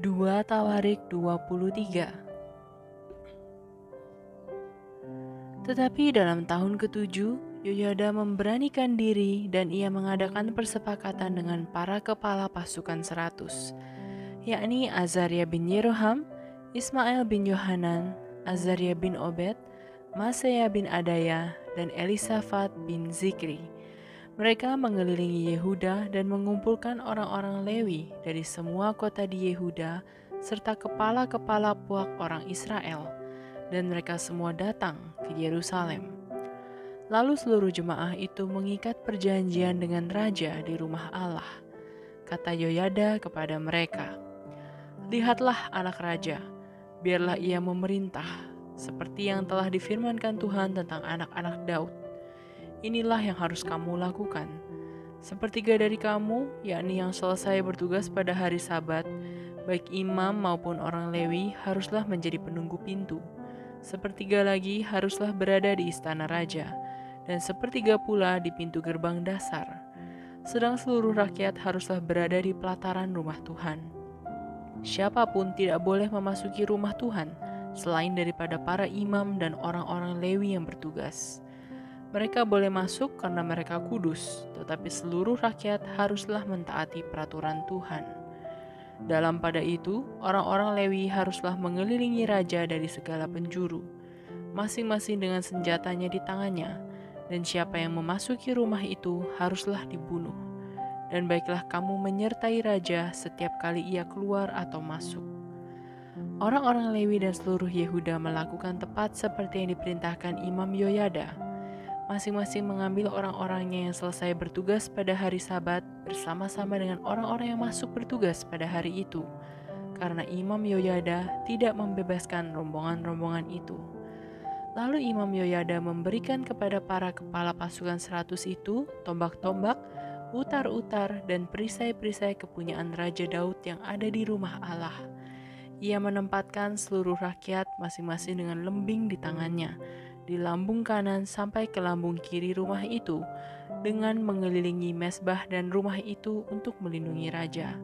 2 Tawarik 23. Tetapi dalam tahun ke-7, Yoyada memberanikan diri dan ia mengadakan persepakatan dengan para kepala pasukan 100, yakni Azaria bin Yeroham, Ismail bin Yohanan, Azaria bin Obed, Maseya bin Adaya, dan Elisafat bin Zikri. Mereka mengelilingi Yehuda dan mengumpulkan orang-orang Lewi dari semua kota di Yehuda serta kepala-kepala puak orang Israel, dan mereka semua datang ke Yerusalem. Lalu seluruh jemaah itu mengikat perjanjian dengan raja di rumah Allah. Kata Yoyada kepada mereka, "Lihatlah anak raja, biarlah ia memerintah, seperti yang telah difirmankan Tuhan tentang anak-anak Daud. Inilah yang harus kamu lakukan. Sepertiga dari kamu, yakni yang selesai bertugas pada hari Sabat, baik imam maupun orang Lewi, haruslah menjadi penunggu pintu. Sepertiga lagi haruslah berada di istana raja, dan sepertiga pula di pintu gerbang dasar. Sedang seluruh rakyat haruslah berada di pelataran rumah Tuhan. Siapapun tidak boleh memasuki rumah Tuhan, selain daripada para imam dan orang-orang Lewi yang bertugas. Mereka boleh masuk karena mereka kudus, tetapi seluruh rakyat haruslah mentaati peraturan Tuhan. Dalam pada itu, orang-orang Lewi haruslah mengelilingi raja dari segala penjuru, masing-masing dengan senjatanya di tangannya, dan siapa yang memasuki rumah itu haruslah dibunuh. Dan baiklah kamu menyertai raja setiap kali ia keluar atau masuk." Orang-orang Lewi dan seluruh Yehuda melakukan tepat seperti yang diperintahkan Imam Yoyada. Masing-masing mengambil orang-orangnya yang selesai bertugas pada hari Sabat bersama-sama dengan orang-orang yang masuk bertugas pada hari itu, karena Imam Yoyada tidak membebaskan rombongan-rombongan itu. Lalu Imam Yoyada memberikan kepada para kepala pasukan 100 itu tombak-tombak, utar-utar, dan perisai-perisai kepunyaan Raja Daud yang ada di rumah Allah. Ia menempatkan seluruh rakyat masing-masing dengan lembing di tangannya, di lambung kanan sampai ke lambung kiri rumah itu, dengan mengelilingi mesbah dan rumah itu untuk melindungi raja.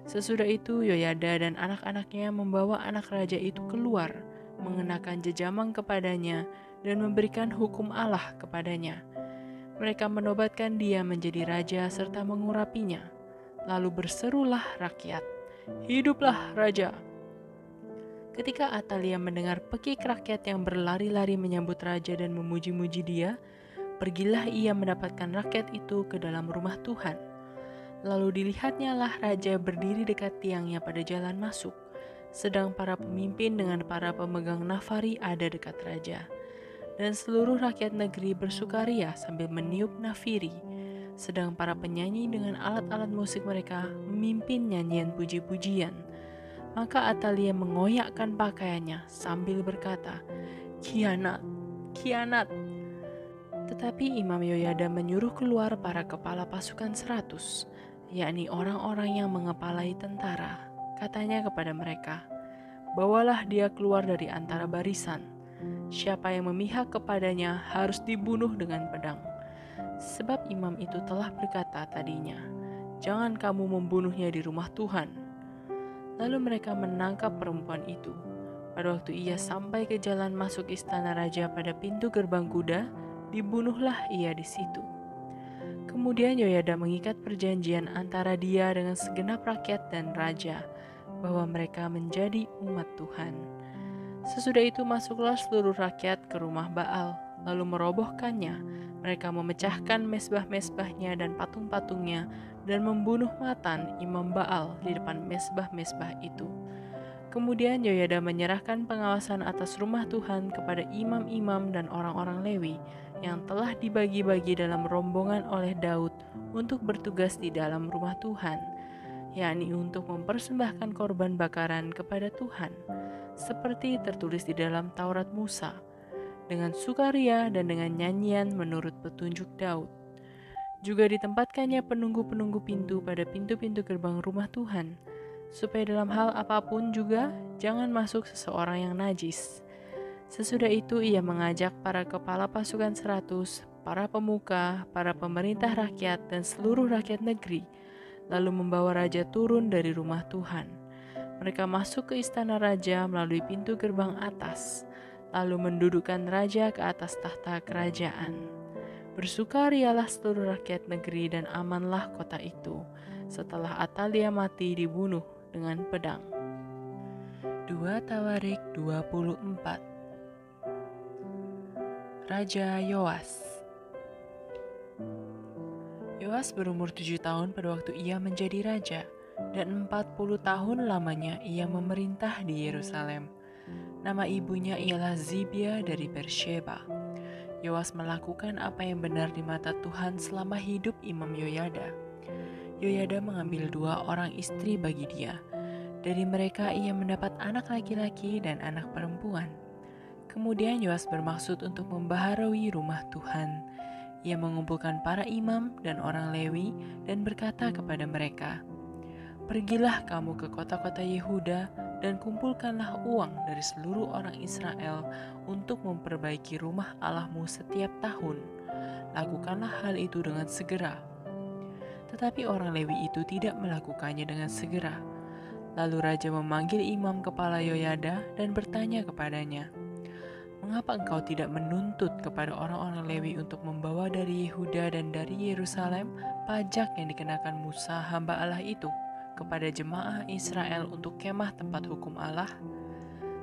Sesudah itu Yoyada dan anak-anaknya membawa anak raja itu keluar, mengenakan jejamang kepadanya, dan memberikan hukum Allah kepadanya. Mereka menobatkan dia menjadi raja serta mengurapinya. Lalu berserulah rakyat, "Hiduplah raja!" Ketika Atalia mendengar pekik rakyat yang berlari-lari menyambut raja dan memuji-muji dia, pergilah ia mendapatkan rakyat itu ke dalam rumah Tuhan. Lalu dilihatnyalah raja berdiri dekat tiangnya pada jalan masuk, sedang para pemimpin dengan para pemegang nafari ada dekat raja. Dan seluruh rakyat negeri bersukaria sambil meniup nafiri, sedang para penyanyi dengan alat-alat musik mereka memimpin nyanyian puji-pujian. Maka Atalia mengoyakkan pakaiannya sambil berkata, "Khianat, khianat." Tetapi Imam Yoyada menyuruh keluar para kepala pasukan 100, yakni orang-orang yang mengepalai tentara. Katanya kepada mereka, "Bawalah dia keluar dari antara barisan. Siapa yang memihak kepadanya harus dibunuh dengan pedang." Sebab imam itu telah berkata tadinya, "Jangan kamu membunuhnya di rumah Tuhan." Lalu mereka menangkap perempuan itu. Pada waktu ia sampai ke jalan masuk istana raja pada pintu gerbang kuda, dibunuhlah ia di situ. Kemudian Yoyada mengikat perjanjian antara dia dengan segenap rakyat dan raja, bahwa mereka menjadi umat Tuhan. Sesudah itu masuklah seluruh rakyat ke rumah Baal, lalu merobohkannya. Mereka memecahkan mesbah-mesbahnya dan patung-patungnya, dan membunuh Matan, imam Baal, di depan mesbah-mesbah itu. Kemudian Yoyada menyerahkan pengawasan atas rumah Tuhan kepada imam-imam dan orang-orang Lewi yang telah dibagi-bagi dalam rombongan oleh Daud untuk bertugas di dalam rumah Tuhan, yakni untuk mempersembahkan korban bakaran kepada Tuhan, seperti tertulis di dalam Taurat Musa, dengan sukaria dan dengan nyanyian menurut petunjuk Daud. Juga ditempatkannya penunggu-penunggu pintu pada pintu-pintu gerbang rumah Tuhan, supaya dalam hal apapun juga jangan masuk seseorang yang najis. Sesudah itu ia mengajak para kepala pasukan 100, para pemuka, para pemerintah rakyat, dan seluruh rakyat negeri, lalu membawa raja turun dari rumah Tuhan. Mereka masuk ke istana raja melalui pintu gerbang atas, lalu mendudukkan raja ke atas tahta kerajaan. Bersukarialah seluruh rakyat negeri dan amanlah kota itu setelah Atalia mati dibunuh dengan pedang. 2 Tawarik 24. Raja Yoas. Yoas berumur 7 tahun pada waktu ia menjadi raja, dan 40 tahun lamanya ia memerintah di Yerusalem. Nama ibunya ialah Zibia dari Beersheba. Yoas melakukan apa yang benar di mata Tuhan selama hidup Imam Yoyada. Yoyada mengambil 2 orang istri bagi dia. Dari mereka ia mendapat anak laki-laki dan anak perempuan. Kemudian Yoas bermaksud untuk membaharui rumah Tuhan. Ia mengumpulkan para imam dan orang Lewi dan berkata kepada mereka, "Pergilah kamu ke kota-kota Yehuda dan kumpulkanlah uang dari seluruh orang Israel untuk memperbaiki rumah Allahmu setiap tahun. Lakukanlah hal itu dengan segera." Tetapi orang Lewi itu tidak melakukannya dengan segera. Lalu raja memanggil imam kepala Yoyada dan bertanya kepadanya, "Mengapa engkau tidak menuntut kepada orang-orang Lewi untuk membawa dari Yehuda dan dari Yerusalem pajak yang dikenakan Musa hamba Allah itu kepada jemaah Israel untuk kemah tempat hukum Allah?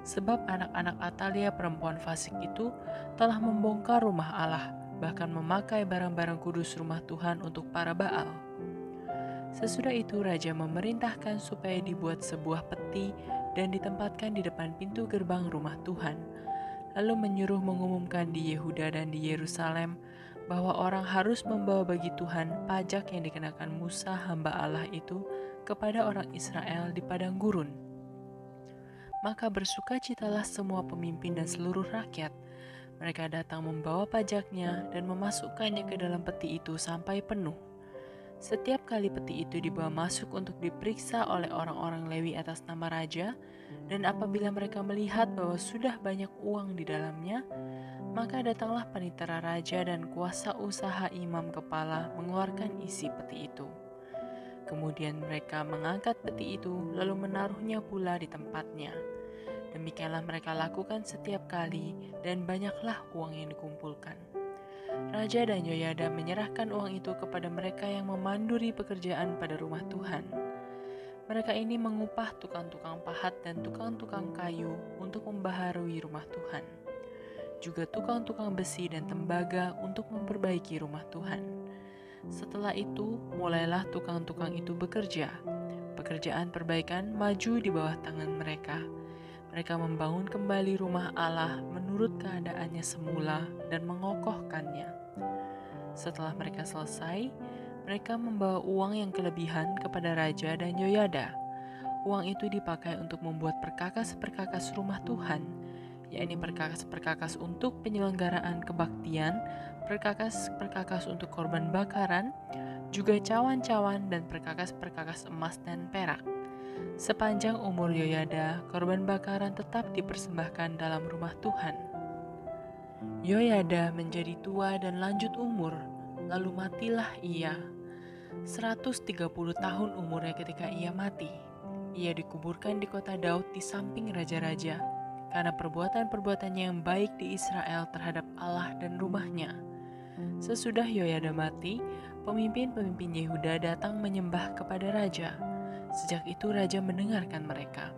Sebab anak-anak Atalia perempuan fasik itu telah membongkar rumah Allah, bahkan memakai barang-barang kudus rumah Tuhan untuk para Baal." Sesudah itu raja memerintahkan supaya dibuat sebuah peti dan ditempatkan di depan pintu gerbang rumah Tuhan, lalu menyuruh mengumumkan di Yehuda dan di Yerusalem bahwa orang harus membawa bagi Tuhan pajak yang dikenakan Musa hamba Allah itu kepada orang Israel di padang gurun. Maka bersukacitalah semua pemimpin dan seluruh rakyat. Mereka datang membawa pajaknya dan memasukkannya ke dalam peti itu sampai penuh. Setiap kali peti itu dibawa masuk untuk diperiksa oleh orang-orang Lewi atas nama raja, dan apabila mereka melihat bahwa sudah banyak uang di dalamnya, maka datanglah panitera raja dan kuasa usaha imam kepala mengeluarkan isi peti itu. Kemudian mereka mengangkat peti itu lalu menaruhnya pula di tempatnya. Demikianlah mereka lakukan setiap kali, dan banyaklah uang yang dikumpulkan. Raja dan Yoyada menyerahkan uang itu kepada mereka yang memanduri pekerjaan pada rumah Tuhan. Mereka ini mengupah tukang-tukang pahat dan tukang-tukang kayu untuk membaharui rumah Tuhan, juga tukang-tukang besi dan tembaga untuk memperbaiki rumah Tuhan. Setelah itu, mulailah tukang-tukang itu bekerja. Pekerjaan perbaikan maju di bawah tangan mereka. Mereka membangun kembali rumah Allah menurut keadaannya semula dan mengokohkannya. Setelah mereka selesai, mereka membawa uang yang kelebihan kepada Raja dan Yoyada. Uang itu dipakai untuk membuat perkakas-perkakas rumah Tuhan, yakni perkakas-perkakas untuk penyelenggaraan kebaktian, perkakas-perkakas untuk korban bakaran, juga cawan-cawan dan perkakas-perkakas emas dan perak. Sepanjang umur Yoyada, korban bakaran tetap dipersembahkan dalam rumah Tuhan. Yoyada menjadi tua dan lanjut umur, lalu matilah ia. 130 tahun umurnya ketika ia mati. Ia dikuburkan di kota Daud di samping raja-raja, karena perbuatan-perbuatannya yang baik di Israel terhadap Allah dan rumahnya. Sesudah Yoyada mati, pemimpin-pemimpin Yehuda datang menyembah kepada raja. Sejak itu raja mendengarkan mereka.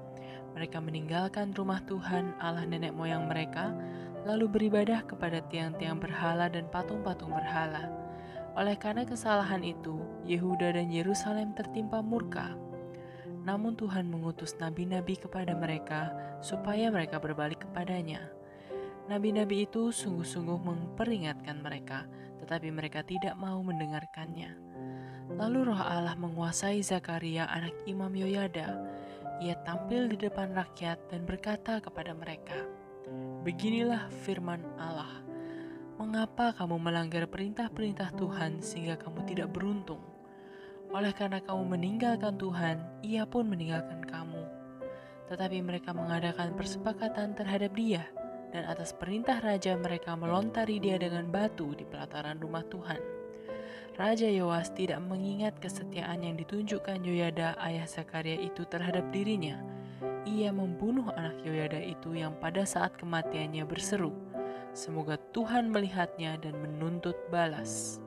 Mereka meninggalkan rumah Tuhan Allah nenek moyang mereka, lalu beribadah kepada tiang-tiang berhala dan patung-patung berhala. Oleh karena kesalahan itu, Yehuda dan Yerusalem tertimpa murka. Namun Tuhan mengutus nabi-nabi kepada mereka supaya mereka berbalik kepadanya. Nabi-nabi itu sungguh-sungguh memperingatkan mereka, tetapi mereka tidak mau mendengarkannya. Lalu roh Allah menguasai Zakaria anak Imam Yoyada. Ia tampil di depan rakyat dan berkata kepada mereka, "Beginilah firman Allah, mengapa kamu melanggar perintah-perintah Tuhan sehingga kamu tidak beruntung? Oleh karena kamu meninggalkan Tuhan, Ia pun meninggalkan kamu." Tetapi mereka mengadakan persepakatan terhadap dia, dan atas perintah raja mereka melontari dia dengan batu di pelataran rumah Tuhan. Raja Yoas tidak mengingat kesetiaan yang ditunjukkan Yoyada ayah Zakaria itu terhadap dirinya, ia membunuh anak Yoyada itu yang pada saat kematiannya berseru, "Semoga Tuhan melihatnya dan menuntut balas."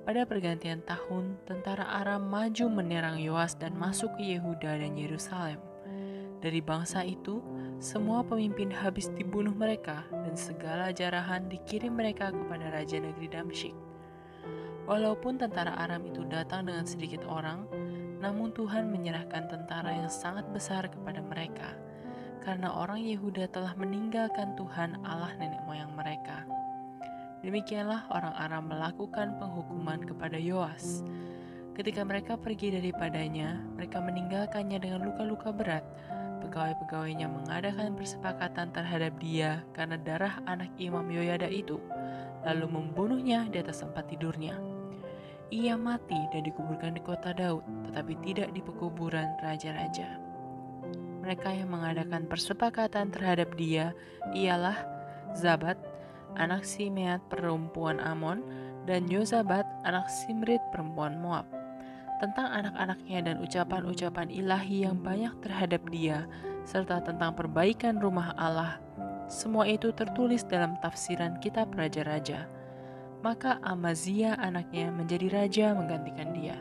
Pada pergantian tahun, tentara Aram maju menyerang Yoas dan masuk ke Yehuda dan Yerusalem. Dari bangsa itu, semua pemimpin habis dibunuh mereka dan segala jarahan dikirim mereka kepada raja negeri Damsyik. Walaupun tentara Aram itu datang dengan sedikit orang, namun Tuhan menyerahkan tentara yang sangat besar kepada mereka, karena orang Yehuda telah meninggalkan Tuhan Allah nenek moyang mereka. Demikianlah orang Aram melakukan penghukuman kepada Yoas. Ketika mereka pergi daripadanya, mereka meninggalkannya dengan luka-luka berat. Pegawai-pegawainya mengadakan persepakatan terhadap dia karena darah anak Imam Yoyada itu, lalu membunuhnya di atas tempat tidurnya. Ia mati dan dikuburkan di kota Daud, tetapi tidak di pekuburan raja-raja. Mereka yang mengadakan persepakatan terhadap dia ialah Zabat, anak Simeat perempuan Amon, dan Yozabat, anak Simrit perempuan Moab. Tentang anak-anaknya dan ucapan-ucapan ilahi yang banyak terhadap dia, serta tentang perbaikan rumah Allah, semua itu tertulis dalam tafsiran kitab Raja-Raja. Maka Amazia anaknya menjadi raja menggantikan dia.